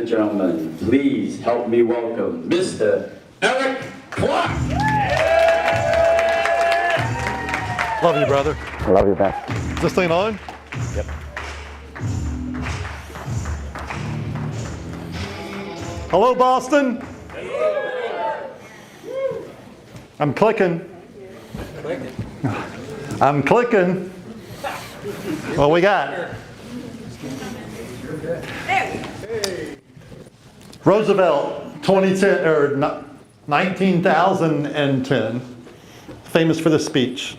and gentlemen, please help me welcome Mr. Eric Clark. Love you, brother. I love you, man. Is this thing on? Yep. Hello, Boston. I'm clicking. I'm clicking. What we got? Roosevelt, 2010 or 1910, famous for the speech,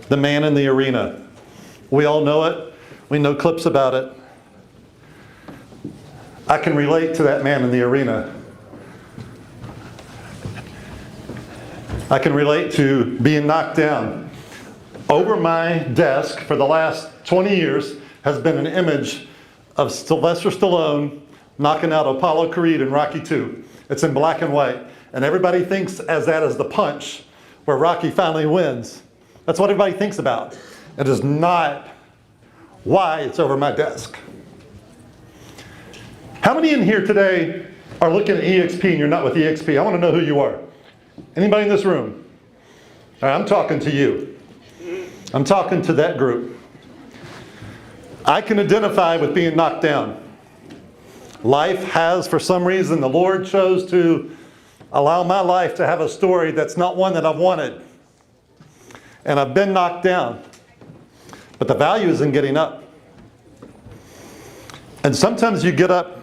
"The Man in the Arena." We all know it. We know clips about it. I can relate to that man in the arena. I can relate to being knocked down. Over my desk for the last 20 years has been an image of Sylvester Stallone knocking out Apollo Creed in Rocky II. It's in black and white. And everybody thinks as that is the punch where Rocky finally wins. That's what everybody thinks about. It is not why it's over my desk. How many in here today are looking at eXp and you're not with eXp? I want to know who you are. Anybody in this room? All right, I'm talking to you. I'm talking to that group. I can identify with being knocked down. Life has, for some reason, the Lord chose to allow my life to have a story that's not one that I've wanted. And I've been knocked down. But the value is in getting up. And sometimes you get up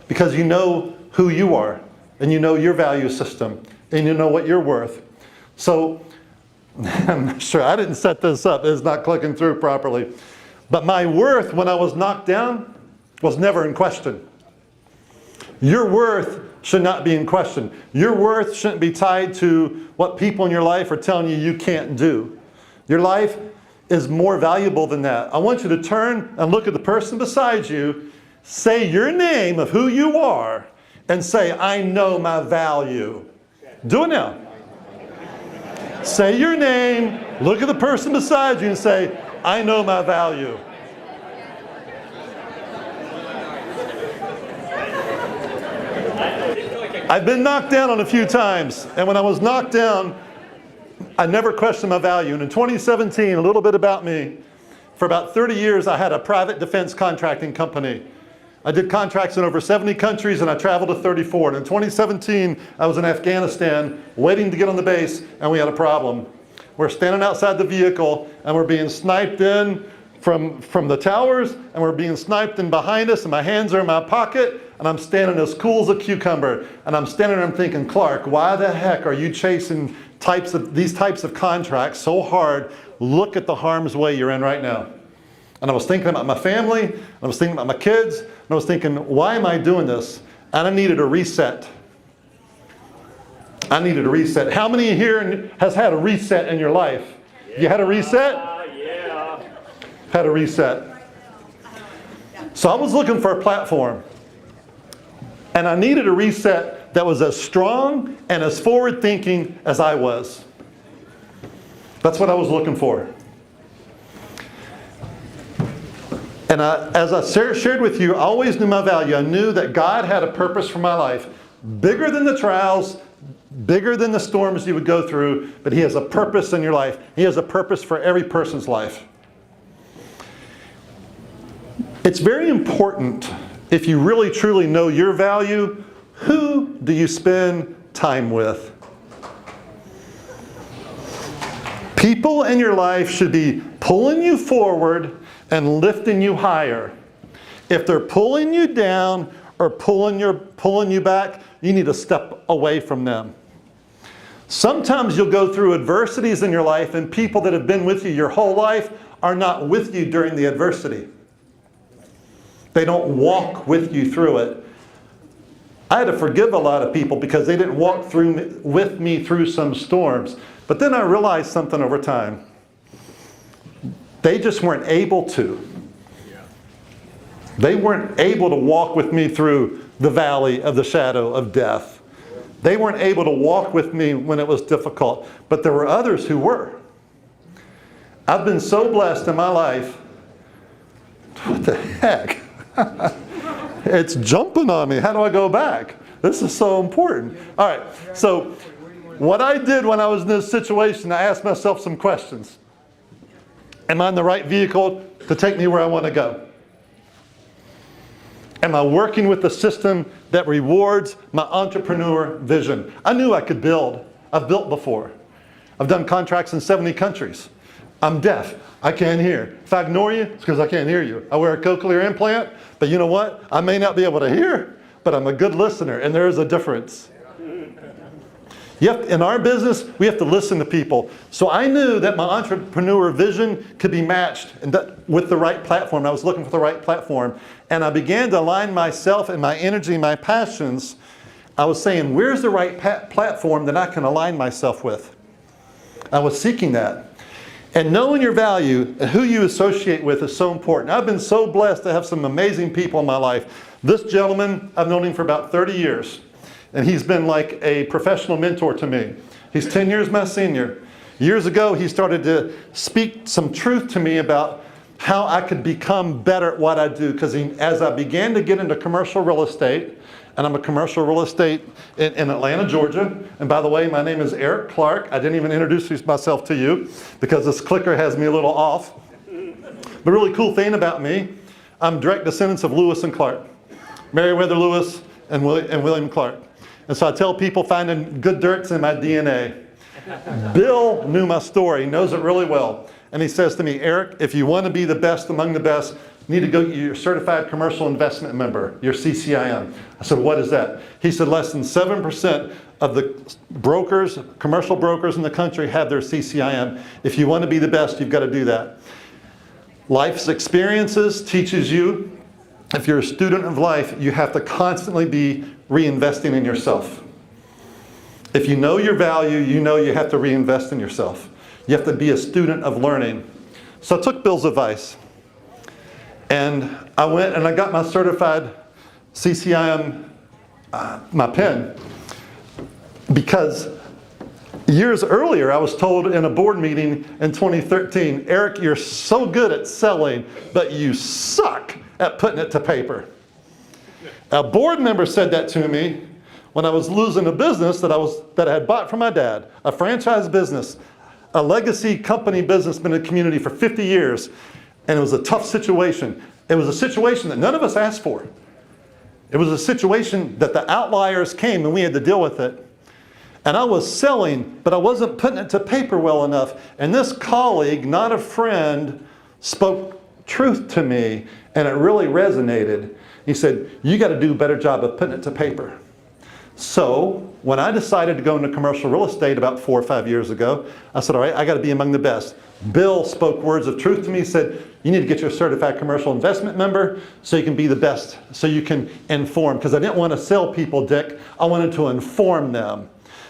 because you know who you are, and you know your value system, and you know what you're worth. So, I'm not sure, I didn't set this up, it's not clicking through properly. But my worth when I was knocked down was never in question. Your worth should not be in question. Your worth shouldn't be tied to what people in your life are telling you you can't do. Your life is more valuable than that. I want you to turn and look at the person beside you, say your name of who you are, and say, I know my value. Do it now. Say your name, look at the person beside you and say, I know my value. I've been knocked down on a few times, and when I was knocked down, I never questioned my value. And in 2017, a little bit about me, for about 30 years I had a private defense contracting company. I did contracts in over 70 countries and I traveled to 34. And in 2017, I was in Afghanistan waiting to get on the base and we had a problem. We're standing outside the vehicle and we're being sniped in from the towers and we're being sniped in behind us and my hands are in my pocket and I'm standing as cool as a cucumber. And I'm standing there and I'm thinking, Clark, why the heck are you chasing these types of contracts so hard? Look at the harm's way you're in right now. And I was thinking about my family, and I was thinking about my kids, and I was thinking, why am I doing this? And I needed a reset. I needed a reset. How many here has had a reset in your life? You had a reset? Yeah. Had a reset. So I was looking for a platform. And I needed a reset that was as strong and as forward-thinking as I was. That's what I was looking for. And as I shared with you, I always knew my value. I knew that God had a purpose for my life, bigger than the trials, bigger than the storms you would go through, but He has a purpose in your life. He has a purpose for every person's life. It's very important, if you really truly know your value, who do you spend time with? People in your life should be pulling you forward and lifting you higher. If they're pulling you down or pulling you back, you need to step away from them. Sometimes you'll go through adversities in your life and people that have been with you your whole life are not with you during the adversity. They don't walk with you through it. I had to forgive a lot of people because they didn't walk with me through some storms. But then I realized something over time. They just weren't able to. They weren't able to walk with me through the valley of the shadow of death. They weren't able to walk with me when it was difficult. But there were others who were. I've been so blessed in my life. What the heck? It's jumping on me. How do I go back? This is so important. All right, so what I did when I was in this situation, I asked myself some questions. Am I in the right vehicle to take me where I want to go? Am I working with the system that rewards my entrepreneur vision? I knew I could build. I've built before. I've done contracts in 70 countries. I'm deaf. I can't hear. If I ignore you, it's because I can't hear you. I wear a cochlear implant, but you know what? I may not be able to hear, but I'm a good listener, and there is a difference. In our business, we have to listen to people. So I knew that my entrepreneur vision could be matched with the right platform. I was looking for the right platform. And I began to align myself and my energy, my passions. I was saying, where's the right platform that I can align myself with? I was seeking that. And knowing your value and who you associate with is so important. I've been so blessed to have some amazing people in my life. This gentleman, I've known him for about 30 years. And he's been like a professional mentor to me. He's 10 years my senior. Years ago, he started to speak some truth to me about how I could become better at what I do. Because as I began to get into commercial real estate, and I'm a commercial real estate in Atlanta, Georgia. And by the way, my name is Eric Clark. I didn't even introduce myself to you because this clicker has me a little off. The really cool thing about me, I'm direct descendants of Lewis and Clark. Meriwether Lewis and William Clark. And so I tell people finding good dirt's in my DNA. Bill knew my story, knows it really well. And he says to me, Eric, if you want to be the best among the best, you need to go get your Certified Commercial Investment Member, your CCIM. I said, what is that? He said, less than 7% of the brokers, commercial brokers in the country have their CCIM. If you want to be the best, you've got to do that. Life's experiences teaches you, if you're a student of life, you have to constantly be reinvesting in yourself. If you know your value, you know you have to reinvest in yourself. You have to be a student of learning. So I took Bill's advice. And I went and I got my certified CCIM, my PIN, because years earlier I was told in a board meeting in 2013, Eric, you're so good at selling, but you suck at putting it to paper. A board member said that to me when I was losing a business that I had bought from my dad, a franchise business, a legacy company business, been in the community for 50 years, and it was a tough situation. It was a situation that none of us asked for. It was a situation that the outliers came and we had to deal with it. And I was selling, but I wasn't putting it to paper well enough. And this colleague, not a friend, spoke truth to me, and it really resonated. He said, you got to do a better job of putting it to paper. So when I decided to go into commercial real estate about 4 or 5 years ago, I said, all right, I got to be among the best. Bill spoke words of truth to me. He said, you need to get your certified commercial investment member so you can be the best, so you can inform. Because I didn't want to sell people, Dick. I wanted to inform them.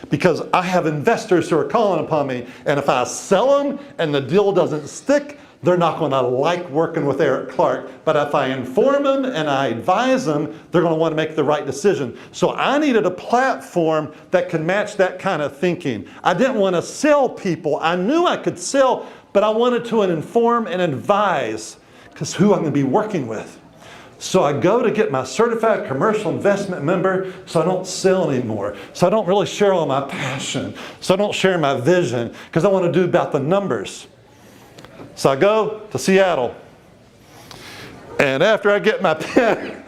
Because I have investors who are calling upon me, and if I sell them and the deal doesn't stick, they're not going to like working with Eric Clark. But if I inform them and I advise them, they're going to want to make the right decision. So I needed a platform that could match that kind of thinking. I didn't want to sell people. I knew I could sell, but I wanted to inform and advise, because who I'm going to be working with. So I go to get my certified commercial investment member so I don't sell anymore. So I don't really share all my passion. So I don't share my vision, because I want to do about the numbers. So I go to Seattle. And after I get my pen,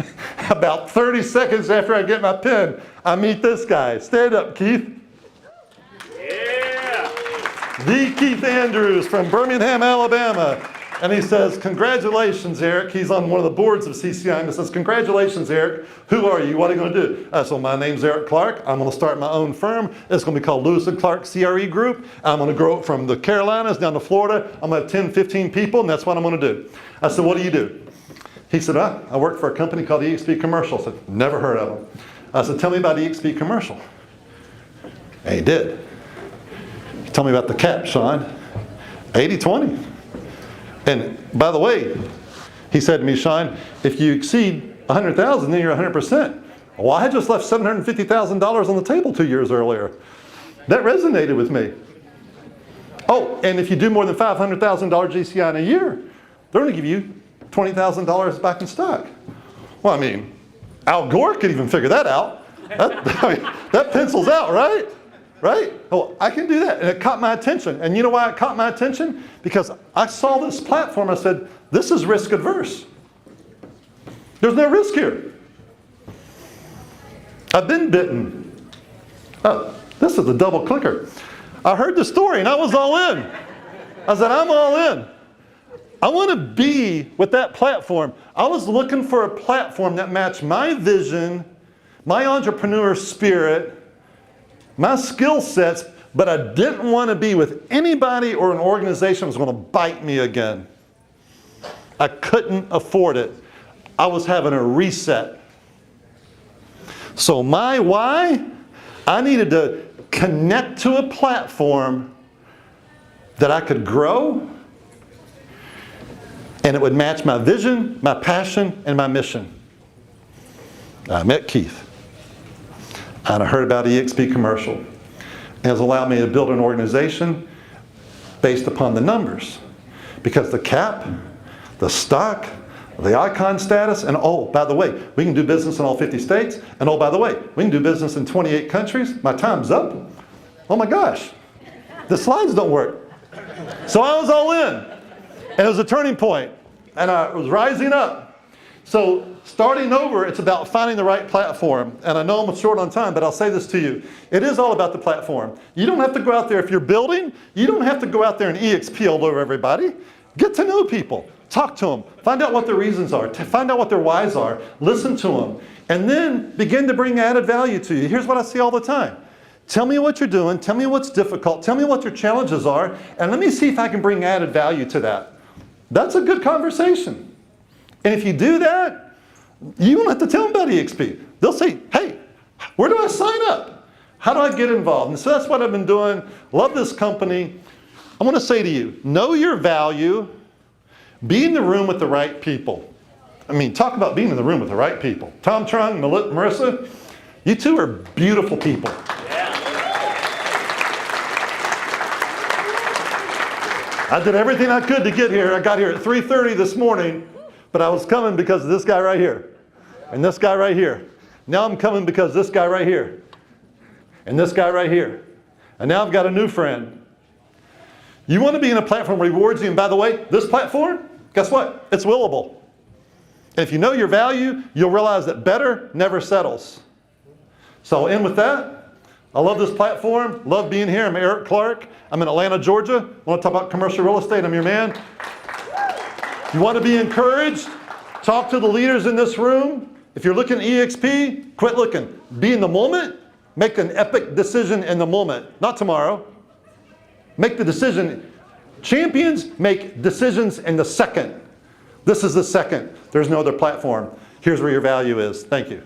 about 30 seconds after I get my pen, I meet this guy. Stand up, Keith. Yeah. The Keith Andrews from Birmingham, Alabama. And he says, congratulations, Eric. He's on one of the boards of CCIM. He says, congratulations, Eric. Who are you? What are you going to do? I said, well, my name's Eric Clark. I'm going to start my own firm. It's going to be called Lewis & Clark CRE Group. I'm going to grow it from the Carolinas down to Florida. I'm going to have 10, 15 people, and that's what I'm going to do. I said, what do you do? He said, I work for a company called eXp Commercial. I said, never heard of them. I said, tell me about eXp Commercial. And he did. Tell me about the cap, Sean. 80-20. And by the way, he said to me, Sean, if you exceed 100,000, then you're 100%. Well, I had just left $750,000 on the table 2 years earlier. That resonated with me. Oh, and if you do more than $500,000 GCI in a year, they're going to give you $20,000 back in stock. Well, I mean, Al Gore could even figure that out. That pencils out, right? Right? Oh, I can do that. And it caught my attention. And you know why it caught my attention? Because I saw this platform. I said, this is risk adverse. There's no risk here. I've been bitten. Oh, this is a double clicker. I heard the story and I was all in. I said, I'm all in. I want to be with that platform. I was looking for a platform that matched my vision, my entrepreneur spirit, my skill sets, but I didn't want to be with anybody or an organization that was going to bite me again. I couldn't afford it. I was having a reset. So my why, I needed to connect to a platform that I could grow, and it would match my vision, my passion, and my mission. I met Keith, and I heard about eXp commercial. It has allowed me to build an organization based upon the numbers, because the cap, the stock, the icon status, and oh, by the way, we can do business in all 50 states, and oh, by the way, we can do business in 28 countries. My time's up. Oh my gosh, the slides don't work. So I was all in, and it was a turning point, and I was rising up. So starting over, it's about finding the right platform, and I know I'm short on time, but I'll say this to you. It is all about the platform. You don't have to go out there, if you're building, you don't have to go out there and eXp all over everybody. Get to know people. Talk to them. Find out what their reasons are. Find out what their whys are. Listen to them. And then begin to bring added value to you. Here's what I see all the time. Tell me what you're doing. Tell me what's difficult. Tell me what your challenges are. And let me see if I can bring added value to that. That's a good conversation. And if you do that, you don't have to tell them about eXp. They'll say, hey, where do I sign up? How do I get involved? And so that's what I've been doing. Love this company. I want to say to you, know your value. Be in the room with the right people. I mean, talk about being in the room with the right people. Tom, Truong, Marissa, you two are beautiful people. Yeah. I did everything I could to get here. I got here at 3:30 this morning, but I was coming because of this guy right here, and this guy right here. Now I'm coming because this guy right here, and this guy right here. And now I've got a new friend. You want to be in a platform that rewards you, and by the way, this platform, guess what? It's willable. And if you know your value, you'll realize that better never settles. So I'll end with that. I love this platform. Love being here. I'm Eric Clark. I'm in Atlanta, Georgia. I want to talk about commercial real estate. I'm your man. You want to be encouraged? Talk to the leaders in this room. If you're looking at eXp, quit looking. Be in the moment. Make an epic decision in the moment, not tomorrow. Make the decision. Champions make decisions in the second. This is the second. There's no other platform. Here's where your value is. Thank you.